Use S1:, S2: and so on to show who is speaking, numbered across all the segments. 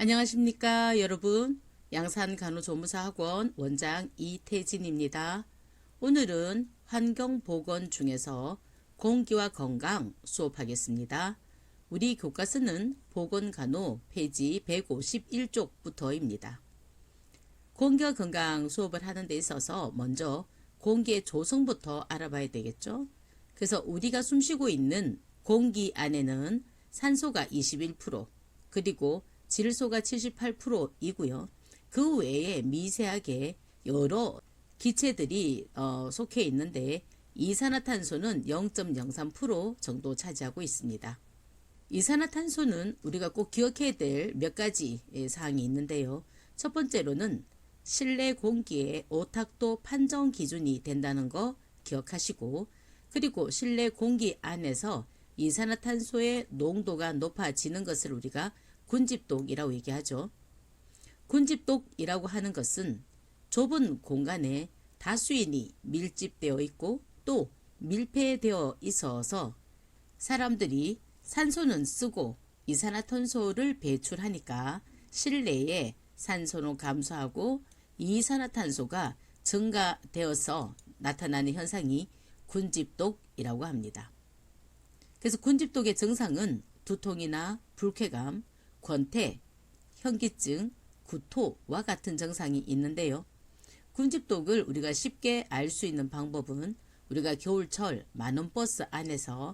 S1: 안녕하십니까 여러분. 양산간호조무사학원 원장 이태진입니다. 오늘은 환경보건 중에서 공기와 건강 수업하겠습니다. 우리 교과서는 보건간호 페이지 151쪽부터입니다. 공기와 건강 수업을 하는 데 있어서 먼저 공기의 조성부터 알아봐야 되겠죠. 그래서 우리가 숨쉬고 있는 공기 안에는 산소가 21%, 그리고 질소가 78%이고요. 그 외에 미세하게 여러 기체들이 속해 있는데 이산화탄소는 0.03% 정도 차지하고 있습니다. 이산화탄소는 우리가 꼭 기억해야 될 몇 가지 사항이 있는데요. 첫 번째로는 실내 공기의 오탁도 판정 기준이 된다는 거 기억하시고, 그리고 실내 공기 안에서 이산화탄소의 농도가 높아지는 것을 우리가 군집독이라고 얘기하죠. 군집독이라고 하는 것은 좁은 공간에 다수인이 밀집되어 있고 또 밀폐되어 있어서 사람들이 산소는 쓰고 이산화탄소를 배출하니까 실내에 산소는 감소하고 이산화탄소가 증가되어서 나타나는 현상이 군집독이라고 합니다. 그래서 군집독의 증상은 두통이나 불쾌감, 권태, 현기증, 구토와 같은 증상이 있는데요. 군집독을 우리가 쉽게 알 수 있는 방법은 우리가 겨울철 많은 버스 안에서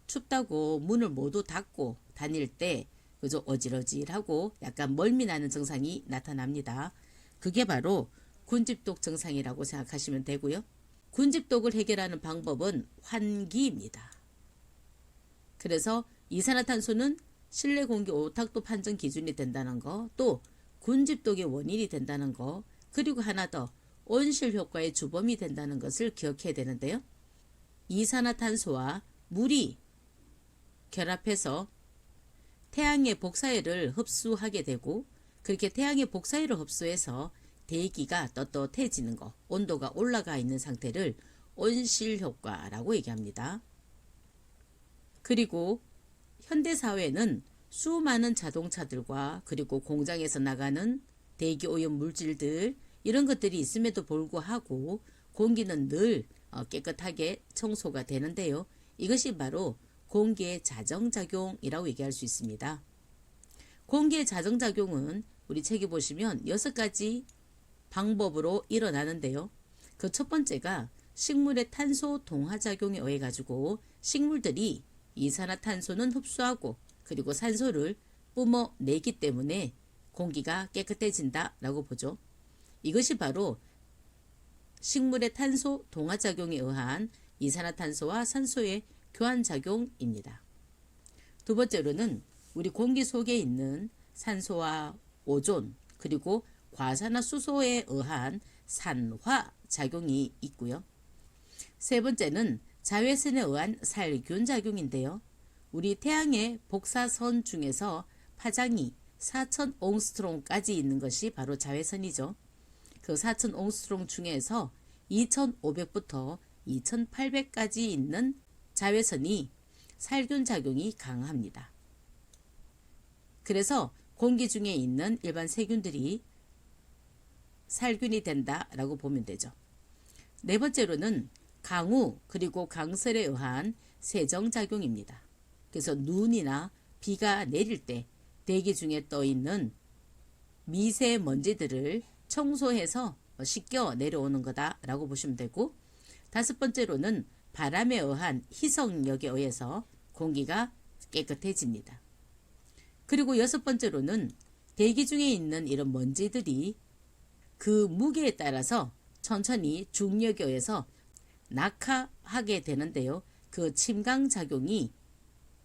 S1: 춥다고 문을 모두 닫고 다닐 때 그저 어질어질하고 약간 멀미 나는 증상이 나타납니다. 그게 바로 군집독 증상이라고 생각하시면 되고요. 군집독을 해결하는 방법은 환기입니다. 그래서 이산화탄소는 실내 공기 오탁도 판정 기준이 된다는 거, 또 군집독의 원인이 된다는 거, 그리고 하나 더 온실 효과의 주범이 된다는 것을 기억해야 되는데요. 이산화탄소와 물이 결합해서 태양의 복사열을 흡수하게 되고, 그렇게 태양의 복사열을 흡수해서 대기가 떳떳해지는 거, 온도가 올라가 있는 상태를 온실 효과라고 얘기합니다. 그리고 현대사회는 수많은 자동차들과 그리고 공장에서 나가는 대기오염 물질들, 이런 것들이 있음에도 불구하고 공기는 늘 깨끗하게 청소가 되는데요. 이것이 바로 공기의 자정작용이라고 얘기할 수 있습니다. 공기의 자정작용은 우리 책에 보시면 6가지 방법으로 일어나는데요. 그 첫 번째가 식물의 탄소 동화작용에 의해 가지고 식물들이 이산화탄소는 흡수하고 그리고 산소를 뿜어내기 때문에 공기가 깨끗해진다 라고 보죠. 이것이 바로 식물의 탄소 동화작용에 의한 이산화탄소와 산소의 교환작용입니다. 두 번째로는 우리 공기 속에 있는 산소와 오존, 그리고 과산화수소에 의한 산화작용이 있고요. 세 번째는 자외선에 의한 살균작용인데요. 우리 태양의 복사선 중에서 파장이 4000옹스트롱까지 있는 것이 바로 자외선이죠. 그 4000옹스트롱 중에서 2500부터 2800까지 있는 자외선이 살균작용이 강합니다. 그래서 공기 중에 있는 일반 세균들이 살균이 된다라고 보면 되죠. 네 번째로는 강우 그리고 강설에 의한 세정작용입니다. 그래서 눈이나 비가 내릴 때 대기 중에 떠 있는 미세먼지들을 청소해서 씻겨 내려오는 거다라고 보시면 되고, 다섯 번째로는 바람에 의한 희석력에 의해서 공기가 깨끗해집니다. 그리고 여섯 번째로는 대기 중에 있는 이런 먼지들이 그 무게에 따라서 천천히 중력에 의해서 낙하하게 되는데요. 그 침강작용이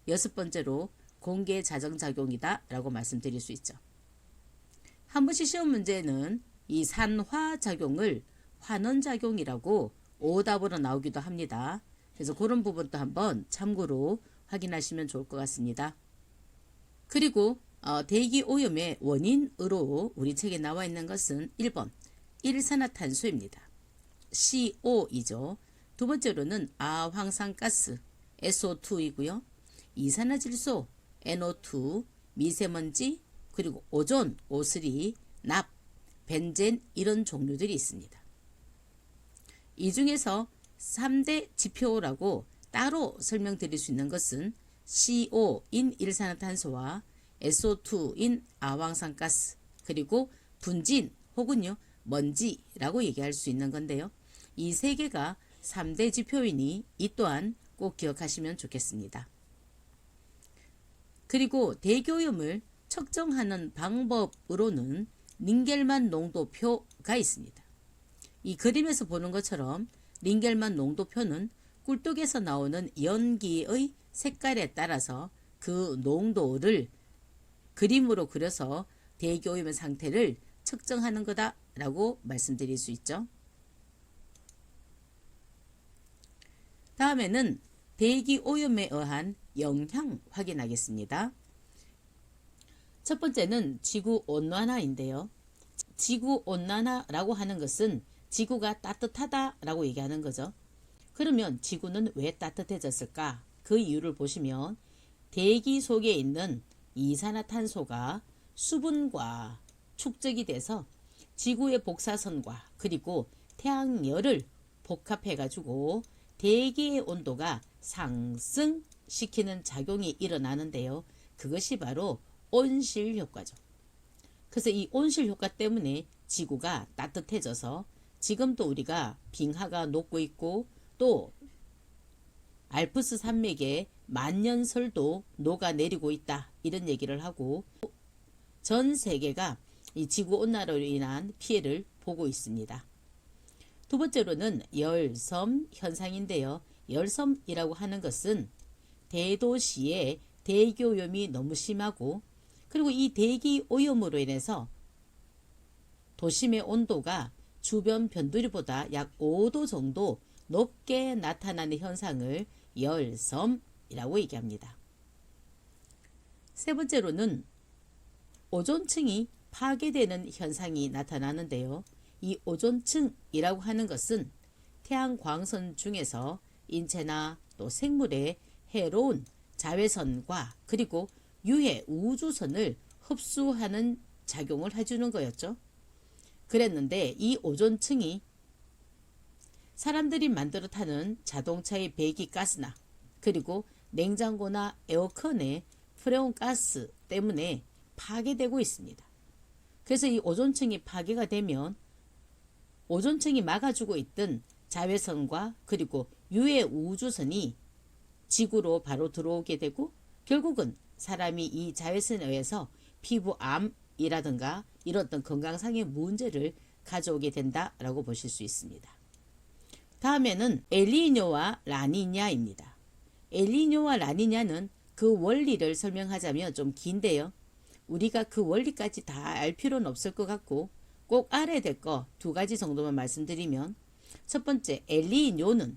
S1: 여섯 번째로 공기의 자정작용이다 라고 말씀드릴 수 있죠. 한 번씩 시험 문제는 이 산화작용을 환원작용이라고 오답으로 나오기도 합니다. 그래서 그런 부분도 한번 참고로 확인하시면 좋을 것 같습니다. 그리고 대기 오염의 원인으로 우리 책에 나와 있는 것은 1번 일산화탄소입니다. CO이죠. 두 번째로는 아황산가스 SO2이고요. 이산화질소 NO2, 미세먼지 그리고 오존, O3, 납, 벤젠 이런 종류들이 있습니다. 이 중에서 3대 지표라고 따로 설명드릴 수 있는 것은 CO인 일산화탄소와 SO2인 아황산가스, 그리고 분진 혹은요 먼지라고 얘기할 수 있는 건데요. 이 세 개가 3대 지표이니 이 또한 꼭 기억하시면 좋겠습니다. 그리고 대기오염을 측정하는 방법으로는 링겔만 농도표가 있습니다. 이 그림에서 보는 것처럼 링겔만 농도표는 꿀뚝에서 나오는 연기의 색깔에 따라서 그 농도를 그림으로 그려서 대기오염의 상태를 측정하는 거다라고 말씀드릴 수 있죠. 다음에는 대기오염에 의한 영향 확인하겠습니다. 첫 번째는 지구온난화인데요. 지구온난화라고 하는 것은 지구가 따뜻하다라고 얘기하는 거죠. 그러면 지구는 왜 따뜻해졌을까? 그 이유를 보시면 대기 속에 있는 이산화탄소가 수분과 축적이 돼서 지구의 복사선과 그리고 태양열을 복합해가지고 대기의 온도가 상승시키는 작용이 일어나는데요. 그것이 바로 온실 효과죠. 그래서 이 온실 효과 때문에 지구가 따뜻해져서 지금도 우리가 빙하가 녹고 있고 또 알프스 산맥에 만년설도 녹아내리고 있다 이런 얘기를 하고 전 세계가 이 지구온난화로 인한 피해를 보고 있습니다. 두 번째로는 열섬 현상인데요. 열섬이라고 하는 것은 대도시의 대기오염이 너무 심하고 그리고 이 대기오염으로 인해서 도심의 온도가 주변 변두리보다 약 5도 정도 높게 나타나는 현상을 열섬이라고 얘기합니다. 세 번째로는 오존층이 파괴되는 현상이 나타나는데요. 이 오존층이라고 하는 것은 태양광선 중에서 인체나 또 생물에 해로운 자외선과 그리고 유해 우주선을 흡수하는 작용을 해주는 거였죠. 그랬는데 이 오존층이 사람들이 만들어 타는 자동차의 배기가스나 그리고 냉장고나 에어컨의 프레온가스 때문에 파괴되고 있습니다. 그래서 이 오존층이 파괴가 되면 오존층이 막아주고 있던 자외선과 그리고 유해 우주선이 지구로 바로 들어오게 되고 결국은 사람이 이 자외선에 의해서 피부암이라든가 이런 어떤 건강상의 문제를 가져오게 된다라고 보실 수 있습니다. 다음에는 엘니뇨와 라니냐입니다. 엘니뇨와 라니냐는 그 원리를 설명하자면 좀 긴데요. 우리가 그 원리까지 다 알 필요는 없을 것 같고 꼭 알아야 될 거 두 가지 정도만 말씀드리면 첫 번째 엘니뇨는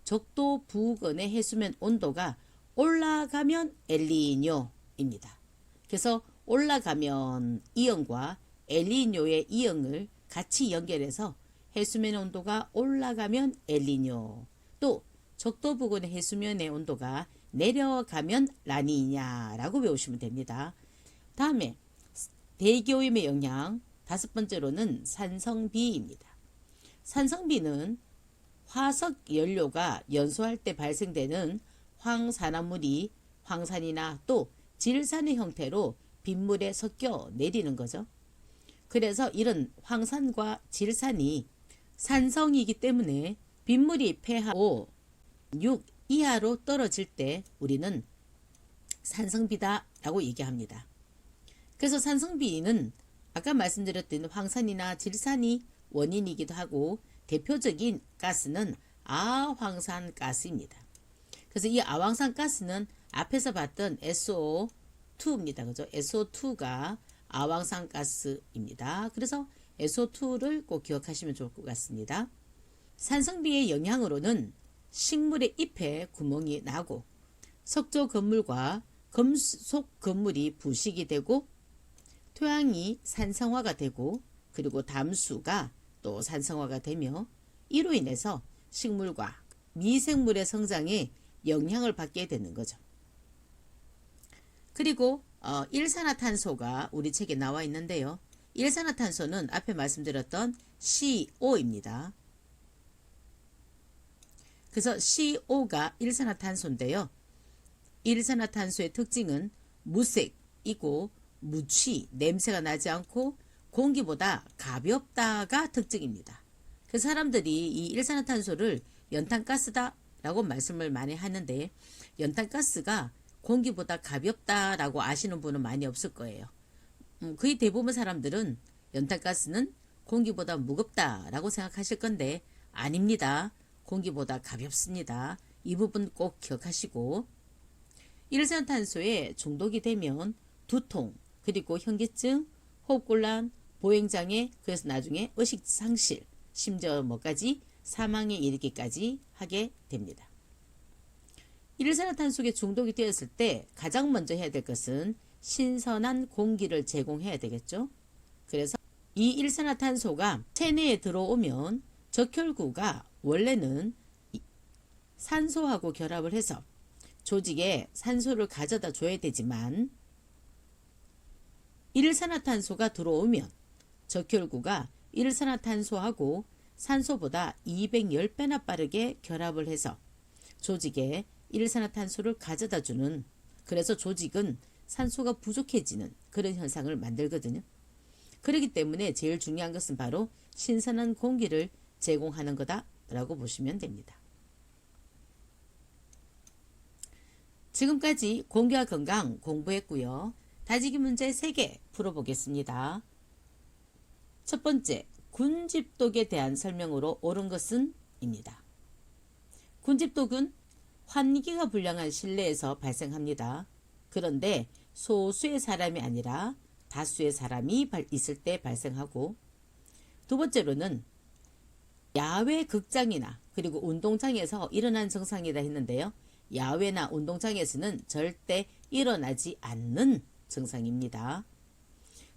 S1: 적도 부근의 해수면 온도가 올라가면 엘니뇨입니다. 그래서 올라가면 이응과 엘니뇨의 이응을 같이 연결해서 해수면 온도가 올라가면 엘니뇨 또 적도 부근의 해수면의 온도가 내려가면 라니냐라고 외우시면 됩니다. 다음에 대기오염의 영향 다섯 번째로는 산성비입니다. 산성비는 화석 연료가 연소할 때 발생되는 황산화물이 황산이나 또 질산의 형태로 빗물에 섞여 내리는 거죠. 그래서 이런 황산과 질산이 산성이기 때문에 빗물이 pH 5, 6 이하로 떨어질 때 우리는 산성비다 라고 얘기합니다. 그래서 산성비는 아까 말씀드렸던 황산이나 질산이 원인이기도 하고 대표적인 가스는 아황산가스입니다. 그래서 이 아황산가스는 앞에서 봤던 SO2입니다. 그죠? SO2가 아황산가스입니다. 그래서 SO2를 꼭 기억하시면 좋을 것 같습니다. 산성비의 영향으로는 식물의 잎에 구멍이 나고 석조 건물과 금속 건물이 부식이 되고 토양이 산성화가 되고 그리고 담수가 또 산성화가 되며 이로 인해서 식물과 미생물의 성장에 영향을 받게 되는 거죠. 그리고 일산화탄소가 우리 책에 나와 있는데요. 일산화탄소는 앞에 말씀드렸던 CO입니다. 그래서 CO가 일산화탄소인데요. 일산화탄소의 특징은 무색이고 무취, 냄새가 나지 않고 공기보다 가볍다가 특징입니다. 그래서 사람들이 이 일산화탄소를 연탄가스다 라고 말씀을 많이 하는데, 연탄가스가 공기보다 가볍다라고 아시는 분은 많이 없을 거예요. 거의 대부분 사람들은 연탄가스는 공기보다 무겁다라고 생각하실 건데 아닙니다. 공기보다 가볍습니다. 이 부분 꼭 기억하시고, 일산탄소에 중독이 되면 두통, 그리고 현기증, 호흡곤란, 보행장애, 그래서 나중에 의식상실, 심지어 뭐까지 사망에 이르기까지 하게 됩니다. 일산화탄소에 중독이 되었을 때 가장 먼저 해야 될 것은 신선한 공기를 제공해야 되겠죠. 그래서 이 일산화탄소가 체내에 들어오면 적혈구가 원래는 산소하고 결합을 해서 조직에 산소를 가져다 줘야 되지만, 일산화탄소가 들어오면 적혈구가 일산화탄소하고 산소보다 210배나 빠르게 결합을 해서 조직에 일산화탄소를 가져다 주는, 그래서 조직은 산소가 부족해지는 그런 현상을 만들거든요. 그렇기 때문에 제일 중요한 것은 바로 신선한 공기를 제공하는 거다라고 보시면 됩니다. 지금까지 공기와 건강 공부했고요. 다지기 문제 3개 풀어보겠습니다. 첫 번째, 군집독에 대한 설명으로 옳은 것은 입니다. 군집독은 환기가 불량한 실내에서 발생합니다. 그런데 소수의 사람이 아니라 다수의 사람이 있을 때 발생하고, 두 번째로는 야외 극장이나 그리고 운동장에서 일어난 증상이다 했는데요. 야외나 운동장에서는 절대 일어나지 않는 증상입니다.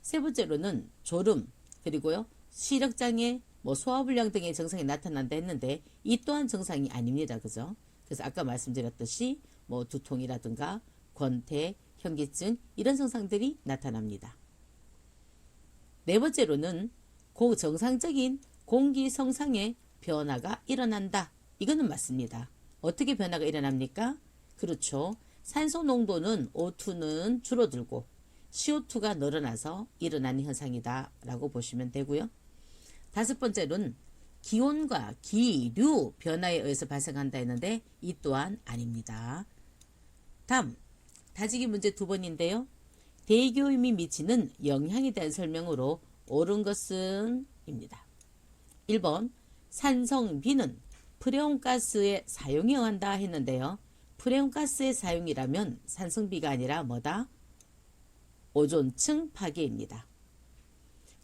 S1: 세 번째로는 졸음, 그리고요 시력장애, 소화불량 등의 증상이 나타난다 했는데 이 또한 증상이 아닙니다. 그죠? 그래서 아까 말씀드렸듯이 두통이라든가 권태, 현기증 이런 증상들이 나타납니다. 네 번째로는 정상적인 공기 성상의 변화가 일어난다. 이거는 맞습니다. 어떻게 변화가 일어납니까? 그렇죠. 산소 농도는 O2는 줄어들고 CO2가 늘어나서 일어나는 현상이다 라고 보시면 되고요. 다섯 번째로는 기온과 기류 변화에 의해서 발생한다 했는데 이 또한 아닙니다. 다음 다지기 문제 2번인데요. 대기오염이 미치는 영향에 대한 설명으로 옳은 것은 입니다. 1번 산성비는 프레온가스의 사용에 의한다 했는데요. 프레온가스의 사용이라면 산성비가 아니라 뭐다? 오존층 파괴입니다.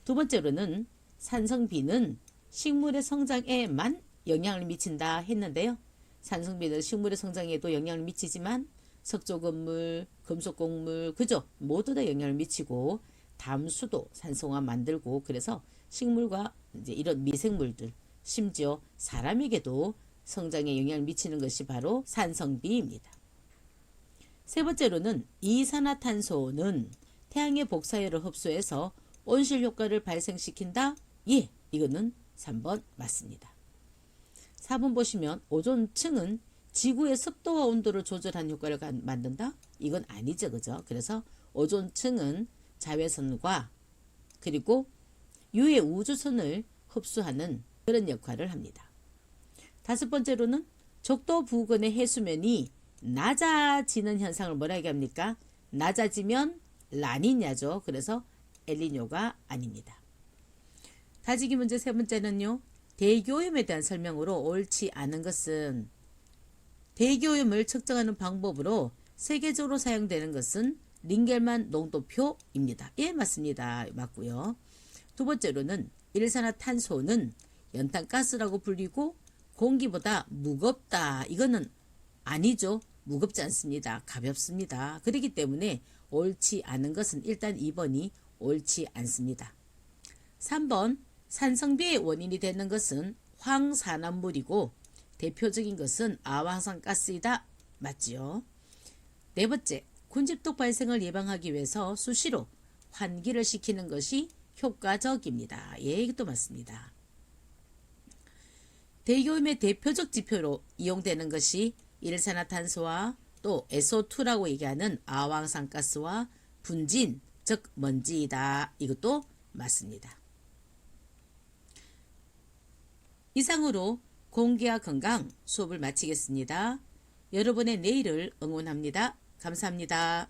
S1: 두 번째로는 산성비는 식물의 성장에만 영향을 미친다 했는데요. 산성비는 식물의 성장에도 영향을 미치지만 석조건물, 금속곡물, 그죠? 모두 다 영향을 미치고 담수도 산소가 만들고, 그래서 식물과 이제 이런 미생물들, 심지어 사람에게도 성장에 영향을 미치는 것이 바로 산성비입니다. 세 번째로는 이산화탄소는 태양의 복사열을 흡수해서 온실 효과를 발생시킨다? 예, 이거는 3번 맞습니다. 4번 보시면 오존층은 지구의 습도와 온도를 조절하는 효과를 만든다? 이건 아니죠. 그죠? 그래서 오존층은 자외선과 그리고 유해 우주선을 흡수하는 그런 역할을 합니다. 다섯 번째로는 적도 부근의 해수면이 낮아지는 현상을 뭐라 얘기합니까? 낮아지면 라니냐죠. 그래서 엘니뇨가 아닙니다. 다지기 문제 세 번째는요. 대기오염에 대한 설명으로 옳지 않은 것은, 대기오염을 측정하는 방법으로 세계적으로 사용되는 것은 링겔만 농도표입니다. 예, 맞습니다. 맞고요. 두 번째로는 일산화탄소는 연탄가스라고 불리고 공기보다 무겁다. 이거는 아니죠. 무겁지 않습니다. 가볍습니다. 그렇기 때문에 옳지 않은 것은 일단 2번이 옳지 않습니다. 3번 산성비의 원인이 되는 것은 황산화물이고 대표적인 것은 아화산가스이다. 맞지요? 네 번째, 군집독 발생을 예방하기 위해서 수시로 환기를 시키는 것이 효과적입니다. 예, 이것도 맞습니다. 대기오염의 대표적 지표로 이용되는 것이 일산화탄소와 또 SO2라고 얘기하는 아황산가스와 분진, 즉 먼지이다. 이것도 맞습니다. 이상으로 공기와 건강 수업을 마치겠습니다. 여러분의 내일을 응원합니다. 감사합니다.